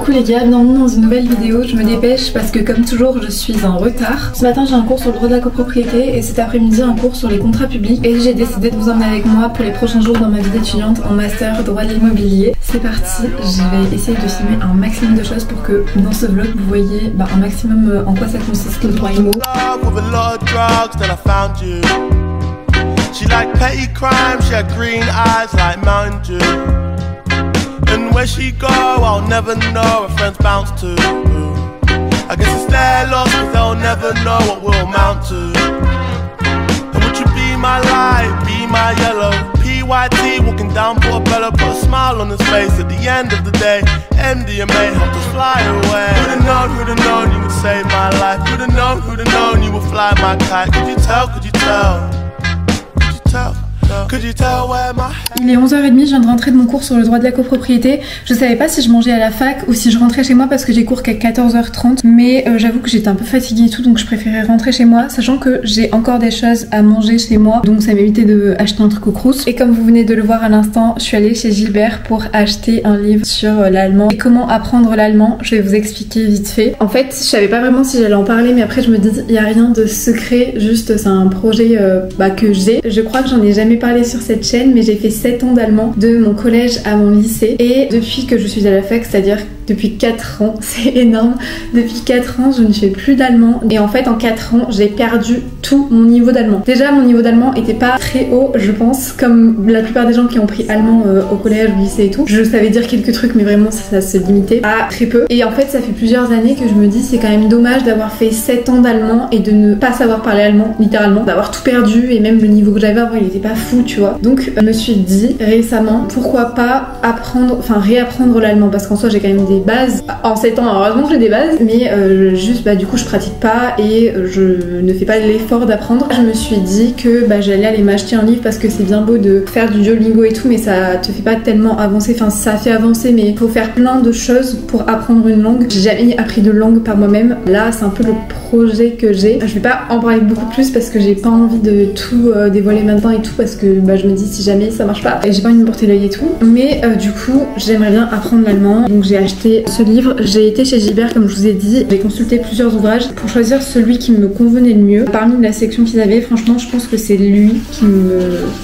Coucou les gars, bienvenue dans une nouvelle vidéo. Je me dépêche parce que comme toujours je suis en retard. Ce matin j'ai un cours sur le droit de la copropriété et cet après-midi un cours sur les contrats publics. Et j'ai décidé de vous emmener avec moi pour les prochains jours dans ma vie d'étudiante en master droit de l'immobilier. C'est parti, je vais essayer de filmer un maximum de choses pour que dans ce vlog vous voyez un maximum en quoi ça consiste le droit immo. She liked petty crime, she had green eyes like Mountain Dew. And where she go, I'll never know, her friends bounce to. I guess it's their loss, cause they'll never know what we'll amount to. And would you be my light, be my yellow? PYT walking down Portobello, put a smile on his face at the end of the day. MDMA helped us fly away. Who'd have known you would save my life? Who'd have known you would fly my kite? Could you tell, could you tell? Il est 11h30, je viens de rentrer de mon cours sur le droit de la copropriété. Je savais pas si je mangeais à la fac ou si je rentrais chez moi parce que j'ai cours qu'à 14h30. Mais j'avoue que j'étais un peu fatiguée et tout, donc je préférais rentrer chez moi, sachant que j'ai encore des choses à manger chez moi. Donc ça m'évitait d'acheter un truc au Crous. Et comme vous venez de le voir à l'instant, je suis allée chez Gilbert pour acheter un livre sur l'allemand. Et comment apprendre l'allemand, je vais vous expliquer vite fait. En fait, je savais pas vraiment si j'allais en parler, mais après je me dis, il y a rien de secret, juste c'est un projet que j'ai. Je crois que j'en ai jamais parlé sur cette chaîne, mais j'ai fait 7 ans d'allemand de mon collège à mon lycée et depuis que je suis à la fac, c'est-à-dire depuis 4 ans, c'est énorme, depuis 4 ans je ne fais plus d'allemand et en fait en 4 ans j'ai perdu tout mon niveau d'allemand. Déjà mon niveau d'allemand était pas très haut je pense, comme la plupart des gens qui ont pris allemand au collège, au lycée et tout. Je savais dire quelques trucs mais vraiment ça se limitait à très peu et en fait ça fait plusieurs années que je me dis c'est quand même dommage d'avoir fait 7 ans d'allemand et de ne pas savoir parler allemand littéralement, d'avoir tout perdu et même le niveau que j'avais avant il était pas fou tu vois. Donc je me suis dit récemment pourquoi pas réapprendre l'allemand parce qu'en soi j'ai quand même des bases. En 7 ans heureusement que j'ai des bases mais juste du coup je pratique pas et je ne fais pas l'effort d'apprendre. Je me suis dit que j'allais aller m'acheter un livre parce que c'est bien beau de faire du Duolingo et tout mais ça te fait pas tellement avancer, enfin ça fait avancer mais il faut faire plein de choses pour apprendre une langue. J'ai jamais appris de langue par moi-même, là c'est un peu le projet que j'ai. Je vais pas en parler beaucoup plus parce que j'ai pas envie de tout dévoiler maintenant et tout parce que je me dis si jamais ça marche pas et j'ai pas envie de me porter l'œil et tout mais du coup j'aimerais bien apprendre l'allemand donc j'ai acheté ce livre. J'ai été chez Gilbert comme je vous ai dit, j'ai consulté plusieurs ouvrages pour choisir celui qui me convenait le mieux. Parmi la section qu'ils avaient, franchement je pense que c'est lui qui me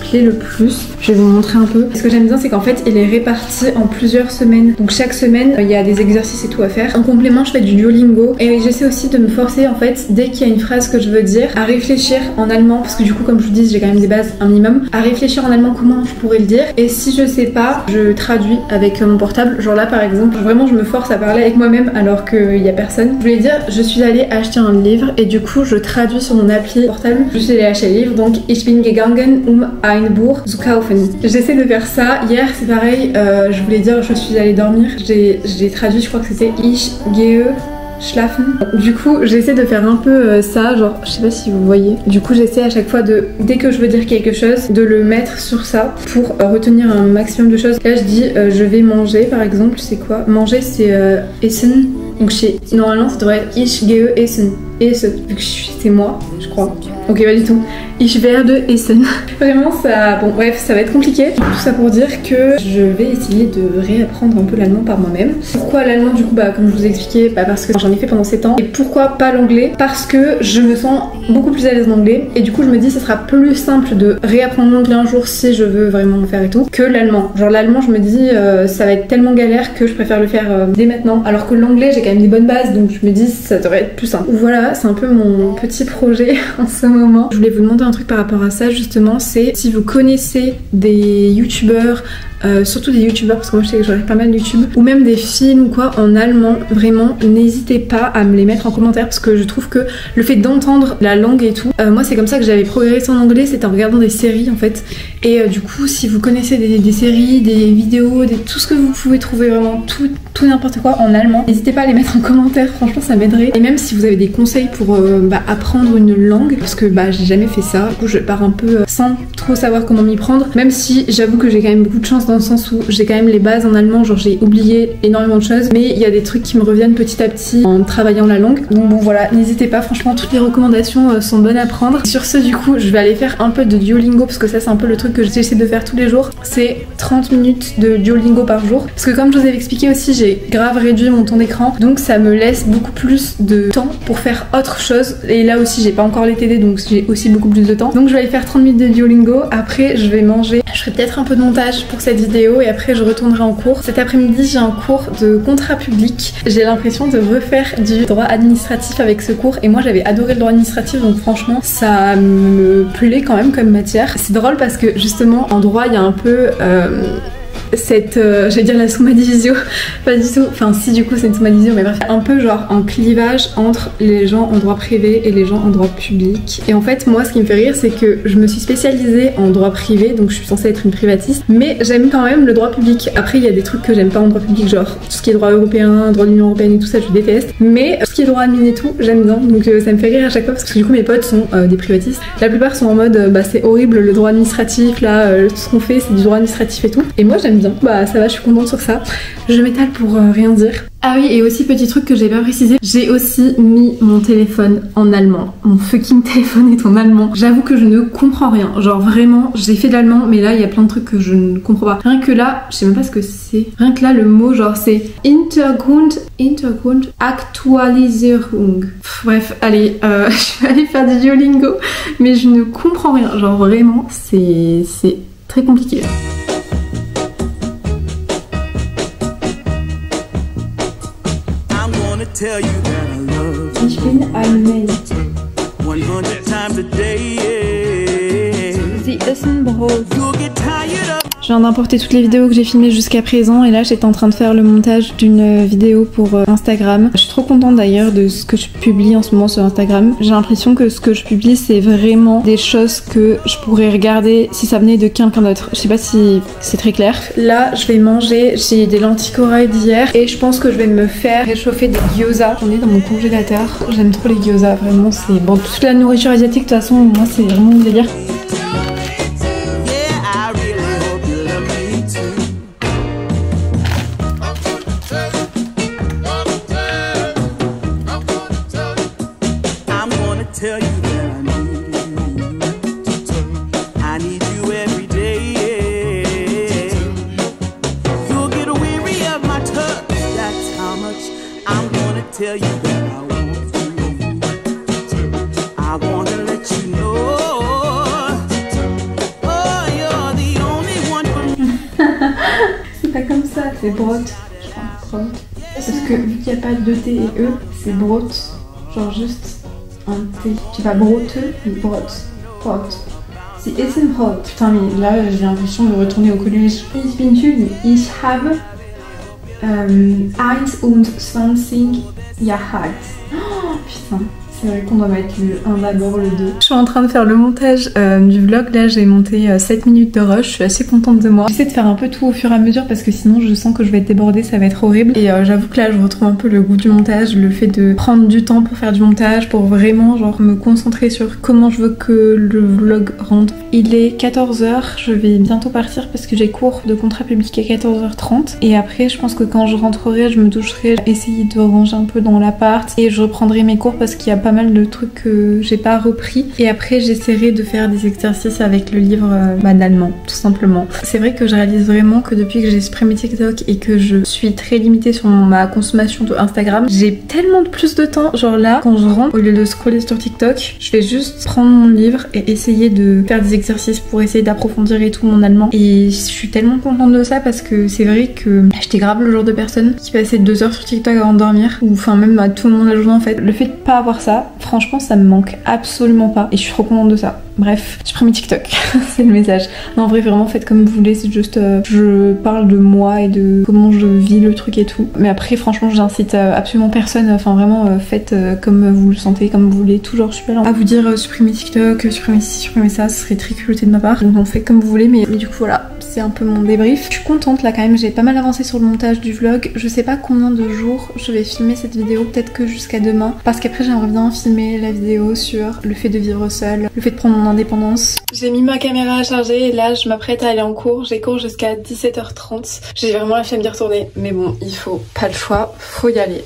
plaît le plus. Je vais vous montrer un peu. Ce que j'aime bien c'est qu'en fait il est réparti en plusieurs semaines, donc chaque semaine il y a des exercices et tout à faire. En complément je fais du Duolingo et j'essaie aussi de me forcer en fait dès qu'il y a une phrase que je veux dire à réfléchir en allemand parce que du coup comme je vous dis j'ai quand même des bases un minimum, à réfléchir en allemand comment je pourrais le dire et si je sais pas je traduis avec mon portable. Genre là par exemple vraiment je me force à parler avec moi-même alors qu'il y a personne. Je voulais dire je suis allée acheter un livre et du coup je traduis sur mon appli portable. Je suis allée acheter le livre donc Ich bin gegangen ein Buch zu kaufen. J'essaie de faire ça. Hier c'est pareil, je voulais dire je suis allée dormir. J'ai traduit je crois que c'était Ich gehe schlafen. Du coup j'essaie de faire un peu ça, genre je sais pas si vous voyez. Du coup j'essaie à chaque fois de, dès que je veux dire quelque chose, de le mettre sur ça pour retenir un maximum de choses. Là je dis je vais manger par exemple, c'est quoi? Manger c'est essen. Donc normalement ça devrait être Ich gehe essen. Essen, vu que c'est moi, je crois. Ok pas du tout. Ich werde essen. Vraiment ça... Bon bref ça va être compliqué. Tout ça pour dire que je vais essayer de réapprendre un peu l'allemand par moi-même. Pourquoi l'allemand du coup comme je vous ai expliqué, parce que j'en ai fait pendant 7 ans. Et pourquoi pas l'anglais? Parce que je me sens beaucoup plus à l'aise en anglais. Et du coup je me dis ça sera plus simple de réapprendre l'anglais un jour si je veux vraiment le faire et tout, que l'allemand. Genre l'allemand je me dis ça va être tellement galère que je préfère le faire dès maintenant. Alors que l'anglais j'ai quand même des bonnes bases donc je me dis ça devrait être plus simple. Voilà c'est un peu mon petit projet en ce moment. Je voulais vous demander un truc par rapport à ça justement, c'est si vous connaissez des youtubeurs, surtout des youtubeurs parce que moi je sais que je regarde pas mal de YouTube, ou même des films ou quoi en allemand, vraiment n'hésitez pas à me les mettre en commentaire parce que je trouve que le fait d'entendre la langue et tout, moi c'est comme ça que j'avais progressé en anglais, c'était en regardant des séries en fait et du coup si vous connaissez des séries, des vidéos, tout ce que vous pouvez trouver, vraiment tout n'importe quoi en allemand, n'hésitez pas à les mettre en commentaire, franchement ça m'aiderait. Et même si vous avez des conseils conseils pour apprendre une langue, parce que j'ai jamais fait ça. Du coup je pars un peu sans trop savoir comment m'y prendre, même si j'avoue que j'ai quand même beaucoup de chance dans le sens où j'ai quand même les bases en allemand, genre j'ai oublié énormément de choses, mais il y a des trucs qui me reviennent petit à petit en travaillant la langue. Donc bon voilà, n'hésitez pas, franchement toutes les recommandations sont bonnes à prendre. Sur ce du coup je vais aller faire un peu de Duolingo, parce que ça c'est un peu le truc que j'essaie de faire tous les jours. C'est 30 minutes de Duolingo par jour, parce que comme je vous avais expliqué aussi, j'ai grave réduit mon temps d'écran, donc ça me laisse beaucoup plus de temps pour faire autre chose. Et là aussi j'ai pas encore les TD, donc j'ai aussi beaucoup plus de temps. Donc je vais aller faire 30 minutes de Duolingo, après je vais manger, je ferai peut-être un peu de montage pour cette vidéo et après je retournerai en cours. Cet après-midi j'ai un cours de contrat public, j'ai l'impression de refaire du droit administratif avec ce cours, et moi j'avais adoré le droit administratif, donc franchement ça me plaît quand même comme matière. C'est drôle parce que justement en droit il y a un peu cette, j'allais dire la sous-division, pas du tout, enfin si du coup c'est une sous-division, mais bref, un peu genre un clivage entre les gens en droit privé et les gens en droit public. Et en fait moi ce qui me fait rire c'est que je me suis spécialisée en droit privé, donc je suis censée être une privatiste, mais j'aime quand même le droit public. Après il y a des trucs que j'aime pas en droit public, genre tout ce qui est droit européen, droit de l'Union européenne et tout ça je déteste, mais tout ce qui est droit admin et tout j'aime bien, donc ça me fait rire à chaque fois parce que du coup mes potes sont des privatistes, la plupart sont en mode c'est horrible le droit administratif là, tout ce qu'on fait c'est du droit administratif et tout, et moi j'aime bien. Bah ça va, je suis contente sur ça. Je m'étale pour rien dire. Ah oui, et aussi petit truc que j'ai pas précisé, j'ai aussi mis mon téléphone en allemand. Mon fucking téléphone est en allemand. J'avoue que je ne comprends rien. Genre vraiment, j'ai fait de l'allemand, mais là il y a plein de trucs que je ne comprends pas. Rien que là, je sais même pas ce que c'est. Rien que là, le mot genre c'est Hintergrundaktualisierung. Bref, allez, je vais aller faire du Duolingo, mais je ne comprends rien. Genre vraiment, c'est très compliqué. Ich bin ein Mensch. 100 times a day. Sie essen Brot. Je viens d'importer toutes les vidéos que j'ai filmées jusqu'à présent et là j'étais en train de faire le montage d'une vidéo pour Instagram. Je suis trop contente d'ailleurs de ce que je publie en ce moment sur Instagram. J'ai l'impression que ce que je publie c'est vraiment des choses que je pourrais regarder si ça venait de quelqu'un d'autre. Je sais pas si c'est très clair. Là je vais manger, j'ai des lentilles corail d'hier et je pense que je vais me faire réchauffer des gyoza. J'en ai dans mon congélateur. J'aime trop les gyoza, vraiment c'est bon. Toute la nourriture asiatique de toute façon moi c'est vraiment mon délire. C'est pas comme ça, c'est brot, je crois, brot. Parce que vu qu'il n'y a pas de T et E, c'est brot, genre juste un T. Je sais pas, broteux, mais brot, brot. C'est Essenbrot. Putain mais là j'ai l'impression de retourner au collège. Ich bin Jüdi, ich habe 21 Jahre. Oh putain. C'est vrai qu'on doit mettre le 1 d'abord, le 2. Je suis en train de faire le montage du vlog. Là j'ai monté 7 minutes de rush. Je suis assez contente de moi. J'essaie de faire un peu tout au fur et à mesure parce que sinon je sens que je vais être débordée, ça va être horrible. Et j'avoue que là je retrouve un peu le goût du montage, le fait de prendre du temps pour faire du montage, pour vraiment genre me concentrer sur comment je veux que le vlog rentre. Il est 14h, je vais bientôt partir parce que j'ai cours de contrat public à 14h30. Et après je pense que quand je rentrerai, je me doucherai, essayer de ranger un peu dans l'appart et je reprendrai mes cours parce qu'il y a pas mal de trucs que j'ai pas repris. Et après j'essaierai de faire des exercices avec le livre d'allemand, tout simplement. C'est vrai que je réalise vraiment que depuis que j'ai supprimé TikTok et que je suis très limitée sur ma consommation de Instagram, j'ai tellement de plus de temps. Genre là, quand je rentre, au lieu de scroller sur TikTok, je vais juste prendre mon livre et essayer de faire des exercices pour essayer d'approfondir et tout mon allemand. Et je suis tellement contente de ça parce que c'est vrai que j'étais grave le genre de personne qui passait 2 heures sur TikTok avant de dormir, ou enfin même à tout le monde la journée en fait. Le fait de pas avoir ça, franchement ça me manque absolument pas et je suis trop contente de ça. Bref, j'ai pris mes TikTok, c'est le message. Non en vrai vraiment faites comme vous voulez, c'est juste je parle de moi et de comment je vis le truc et tout. Mais après franchement j'incite absolument personne, enfin vraiment faites comme vous le sentez, comme vous voulez. Toujours je suis pas là à vous dire supprimez TikTok, supprimez ci, supprimez ça, ce serait très culotté de ma part. Donc on fait comme vous voulez, mais du coup voilà, c'est un peu mon débrief. Je suis contente là quand même, j'ai pas mal avancé sur le montage du vlog. Je sais pas combien de jours je vais filmer cette vidéo, peut-être que jusqu'à demain, parce qu'après j'aimerais bien filmé la vidéo sur le fait de vivre seule, le fait de prendre mon indépendance. J'ai mis ma caméra à charger et là je m'apprête à aller en cours. J'ai cours jusqu'à 17h30. J'ai vraiment la flemme d'y retourner. Mais bon, il faut pas le choix, faut y aller.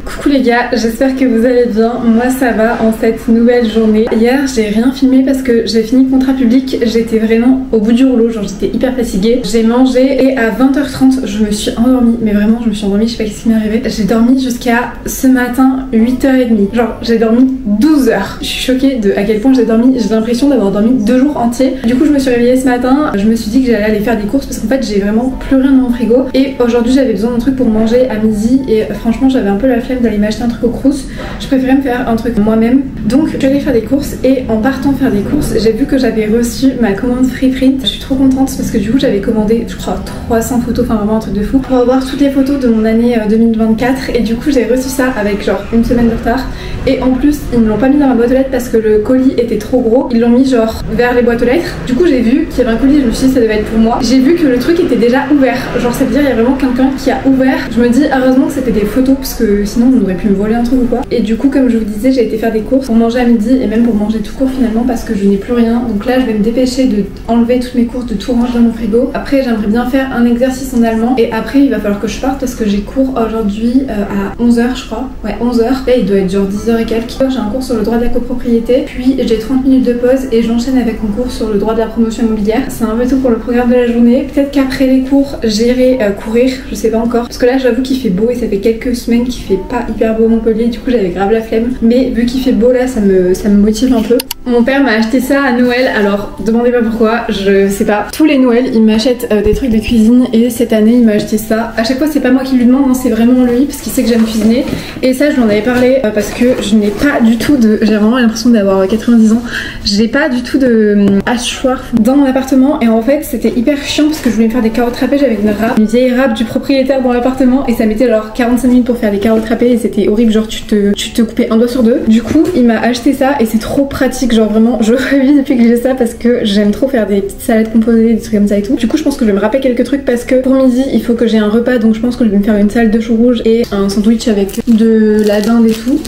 Coucou les gars, j'espère que vous allez bien. Moi ça va en cette nouvelle journée. Hier j'ai rien filmé parce que j'ai fini le contrat public. J'étais vraiment au bout du rouleau, genre j'étais hyper fatiguée. J'ai mangé et à 20h30 je me suis endormie. Mais vraiment je me suis endormie, je sais pas ce qui m'est arrivé. J'ai dormi jusqu'à ce matin 8h30. Genre j'ai dormi 12 heures. Je suis choquée de à quel point j'ai dormi. J'ai l'impression d'avoir dormi 2 jours entiers. Du coup je me suis réveillée ce matin. Je me suis dit que j'allais aller faire des courses parce qu'en fait j'ai vraiment plus rien dans mon frigo. Et aujourd'hui j'avais besoin d'un truc pour manger à midi. Et franchement j'avais un peu la flemme d'aller m'acheter un truc au Crous. Je préférais me faire un truc moi-même. Donc je suis allée faire des courses et en partant faire des courses, j'ai vu que j'avais reçu ma commande Freeprint. Je suis trop contente parce que du coup j'avais commandé, je crois, 300 photos, enfin vraiment un truc de fou, pour avoir toutes les photos de mon année 2024. Et du coup j'ai reçu ça avec genre une semaine de retard. Et en plus ils ne l'ont pas mis dans ma boîte aux lettres parce que le colis était trop gros. Ils l'ont mis genre vers les boîtes aux lettres. Du coup j'ai vu qu'il y avait un colis, je me suis dit ça devait être pour moi. J'ai vu que le truc était déjà ouvert. Genre ça veut dire il y a vraiment quelqu'un qui a ouvert. Je me dis heureusement que c'était des photos parce que sinon on aurait pu me voler un truc ou quoi. Et du coup comme je vous disais j'ai été faire des courses pour manger à midi et même pour manger tout court finalement parce que je n'ai plus rien. Donc là je vais me dépêcher de enlever toutes mes courses, de tout ranger dans mon frigo. Après j'aimerais bien faire un exercice en allemand et après il va falloir que je parte parce que j'ai cours aujourd'hui à 11h je crois. Ouais 11h. Là il doit être genre 10h et quelques. J'ai un cours sur le droit de la copropriété, puis j'ai 30 minutes de pause et j'enchaîne avec mon cours sur le droit de la promotion immobilière. C'est un peu tout pour le programme de la journée. Peut-être qu'après les cours j'irai courir, je sais pas encore. Parce que là j'avoue qu'il fait beau et ça fait quelques semaines qu'il fait pas hyper beau à Montpellier, du coup j'avais grave la flemme. Mais vu qu'il fait beau là ça me motive un peu. Mon père m'a acheté ça à Noël, alors demandez pas pourquoi, je sais pas. Tous les Noëls il m'achète des trucs de cuisine et cette année il m'a acheté ça. À chaque fois c'est pas moi qui lui demande, c'est vraiment lui parce qu'il sait que j'aime cuisiner. Et ça je lui en avais parlé parce que je n'ai pas du tout de... J'ai vraiment l'impression d'avoir 90 ans. J'ai pas du tout de hachoir dans mon appartement et en fait c'était hyper chiant parce que je voulais me faire des carottes râpées. J'avais une vieille râpe du propriétaire dans l'appartement et ça mettait alors 45 minutes pour faire les carottes râpées et c'était horrible, genre tu te coupais un doigt sur deux. Du coup il m'a acheté ça et c'est trop pratique, genre vraiment je revis depuis que j'ai ça parce que j'aime trop faire des petites salades composées, des trucs comme ça et tout. Du coup je pense que je vais me rappeler quelques trucs parce que pour midi il faut que j'ai un repas, donc je pense que je vais me faire une salade de chou rouge et un sandwich avec de la dinde et tout.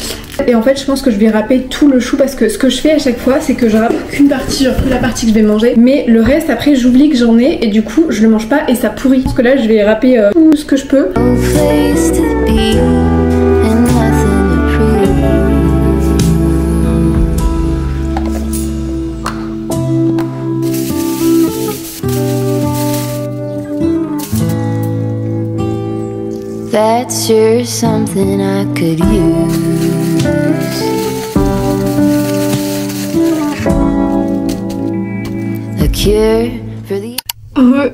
Et en fait je pense que je vais râper tout le chou parce que ce que je fais à chaque fois c'est que je râpe qu'une partie, genre que la partie que je vais manger, mais le reste après j'oublie que j'en ai et du coup je le mange pas et ça pourrit. Parce que là je vais râper tout ce que je peux. That's sure something I could use. A cure for the...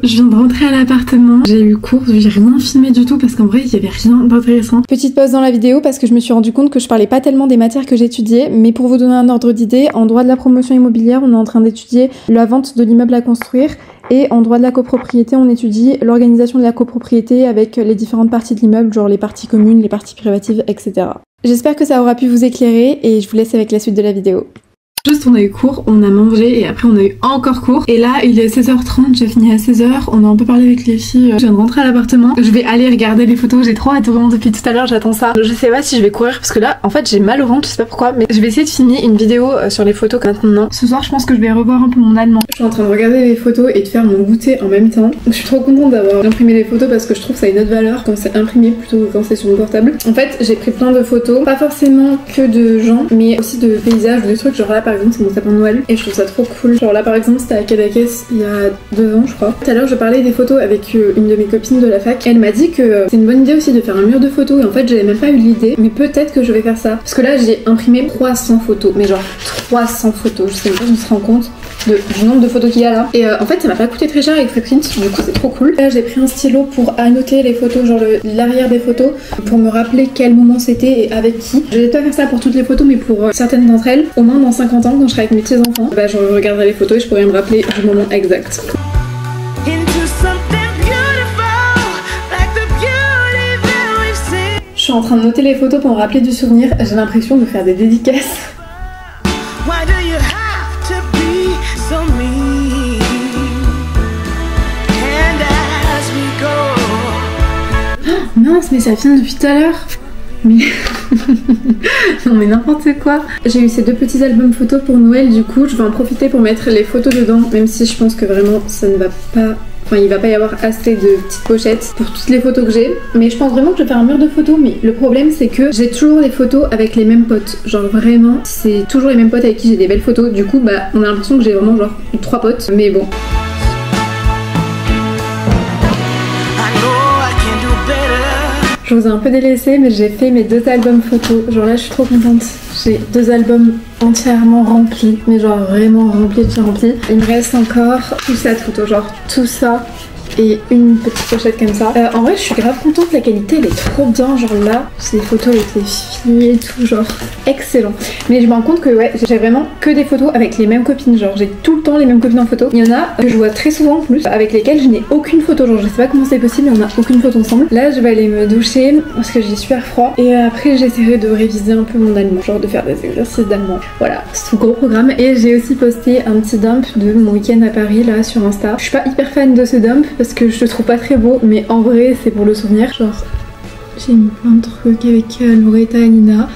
Je viens de rentrer à l'appartement, j'ai eu cours, j'ai rien filmé du tout parce qu'en vrai il y avait rien d'intéressant. Petite pause dans la vidéo parce que je me suis rendu compte que je parlais pas tellement des matières que j'étudiais, mais pour vous donner un ordre d'idée, en droit de la promotion immobilière on est en train d'étudier la vente de l'immeuble à construire. Et en droit de la copropriété, on étudie l'organisation de la copropriété avec les différentes parties de l'immeuble, genre les parties communes, les parties privatives, etc. J'espère que ça aura pu vous éclairer et je vous laisse avec la suite de la vidéo. Juste on a eu cours, on a mangé et après on a eu encore cours. Et là il est 16h30, j'ai fini à 16h, on a un peu parlé avec les filles. Je viens de rentrer à l'appartement, je vais aller regarder les photos, j'ai trop hâte vraiment depuis tout à l'heure, j'attends ça. Je sais pas si je vais courir parce que là en fait j'ai mal au ventre, je sais pas pourquoi, mais je vais essayer de filmer une vidéo sur les photos maintenant. Ce soir je pense que je vais revoir un peu mon allemand. Je suis en train de regarder les photos et de faire mon goûter en même temps. Je suis trop contente d'avoir imprimé les photos parce que je trouve que ça a une autre valeur quand c'est imprimé plutôt que quand c'est sur mon portable. En fait j'ai pris plein de photos, pas forcément que de gens, mais aussi de paysages ou des trucs, genre là par exemple c'est mon sapin de Noël. Et je trouve ça trop cool. Genre là par exemple c'était à Cadaqués il y a 2 ans je crois. Tout à l'heure je parlais des photos avec une de mes copines de la fac. Elle m'a dit que c'est une bonne idée aussi de faire un mur de photos. Et en fait j'avais même pas eu l'idée. Mais peut-être que je vais faire ça. Parce que là j'ai imprimé 300 photos. Mais genre 300 photos. Je sais même pas si je me rends compte du nombre de photos qu'il y a là. Et en fait ça m'a pas coûté très cher avec Freeprint. Du coup c'est trop cool. Là j'ai pris un stylo pour annoter les photos, genre l'arrière des photos, pour me rappeler quel moment c'était et avec qui. Je vais pas faire ça pour toutes les photos mais pour certaines d'entre elles. Au moins dans 50 ans quand je serai avec mes petits enfants, bah je regarderai les photos et je pourrai me rappeler du moment exact. Je suis en train de noter les photos pour me rappeler du souvenir. J'ai l'impression de faire des dédicaces. Why do you have to be so mean? And as we go. Mince, mais ça filme depuis tout à l'heure. Mais non mais n'importe quoi. J'ai eu ces 2 petits albums photos pour Noël, du coup je vais en profiter pour mettre les photos dedans, même si je pense que vraiment ça ne va pas... Enfin il va pas y avoir assez de petites pochettes pour toutes les photos que j'ai. Mais je pense vraiment que je vais faire un mur de photos. Mais le problème c'est que j'ai toujours des photos avec les mêmes potes. Genre vraiment c'est toujours les mêmes potes avec qui j'ai des belles photos. Du coup bah on a l'impression que j'ai vraiment genre 3 potes. Mais bon. Je vous ai un peu délaissé, mais j'ai fait mes 2 albums photos. Genre là, je suis trop contente. J'ai 2 albums entièrement remplis, mais genre vraiment remplis de chez remplis. Il me reste encore tout ça de photos, genre tout ça et une petite pochette comme ça. En vrai, je suis grave contente, la qualité elle est trop bien. Genre là, c'est des photos avec les filles et tout, genre excellent. Mais je me rends compte que ouais, j'ai vraiment que des photos avec les mêmes copines. Genre j'ai tout le temps les mêmes copines en photo. Il y en a que je vois très souvent en plus, avec lesquelles je n'ai aucune photo. Genre je sais pas comment c'est possible, mais on a aucune photo ensemble. Là, je vais aller me doucher parce que j'ai super froid. Et après, j'essaierai de réviser un peu mon allemand, genre de faire des exercices d'allemand. Voilà, c'est tout gros programme. Et j'ai aussi posté un petit dump de mon week-end à Paris là sur Insta. Je suis pas hyper fan de ce dump parce que je le trouve pas très beau, mais en vrai c'est pour le souvenir. Genre j'ai mis plein de trucs avec Loretta et Nina.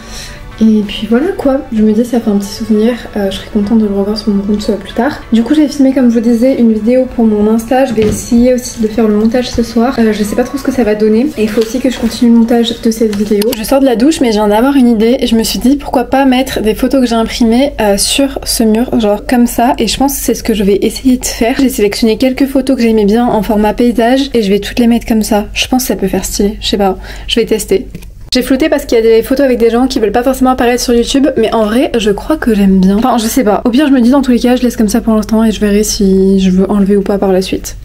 Et puis voilà quoi, je me dis ça fait un petit souvenir, je serais contente de le revoir sur mon compte plus tard. Du coup j'ai filmé comme je vous disais une vidéo pour mon Insta, je vais essayer aussi de faire le montage ce soir. Je sais pas trop ce que ça va donner et il faut aussi que je continue le montage de cette vidéo. Je sors de la douche mais je viens d'avoir une idée et je me suis dit pourquoi pas mettre des photos que j'ai imprimées sur ce mur, genre comme ça, et je pense que c'est ce que je vais essayer de faire. J'ai sélectionné quelques photos que j'aimais bien en format paysage et je vais toutes les mettre comme ça. Je pense que ça peut faire stylé, je sais pas, je vais tester. J'ai flouté parce qu'il y a des photos avec des gens qui veulent pas forcément apparaître sur YouTube, mais en vrai je crois que j'aime bien. Enfin je sais pas, au pire je me dis dans tous les cas je laisse comme ça pour l'instant et je verrai si je veux enlever ou pas par la suite.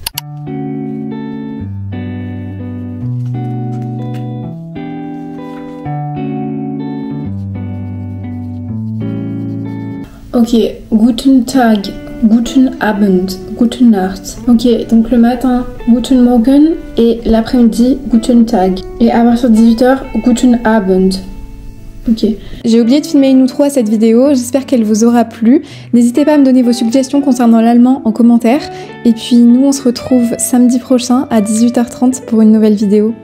Ok, guten Tag, guten Abend, guten Nacht. Ok, donc le matin, guten Morgen, et l'après-midi, guten Tag. Et à partir de 18h, guten Abend. Ok. J'ai oublié de filmer une outro à cette vidéo, j'espère qu'elle vous aura plu. N'hésitez pas à me donner vos suggestions concernant l'allemand en commentaire. Et puis nous, on se retrouve samedi prochain à 18h30 pour une nouvelle vidéo.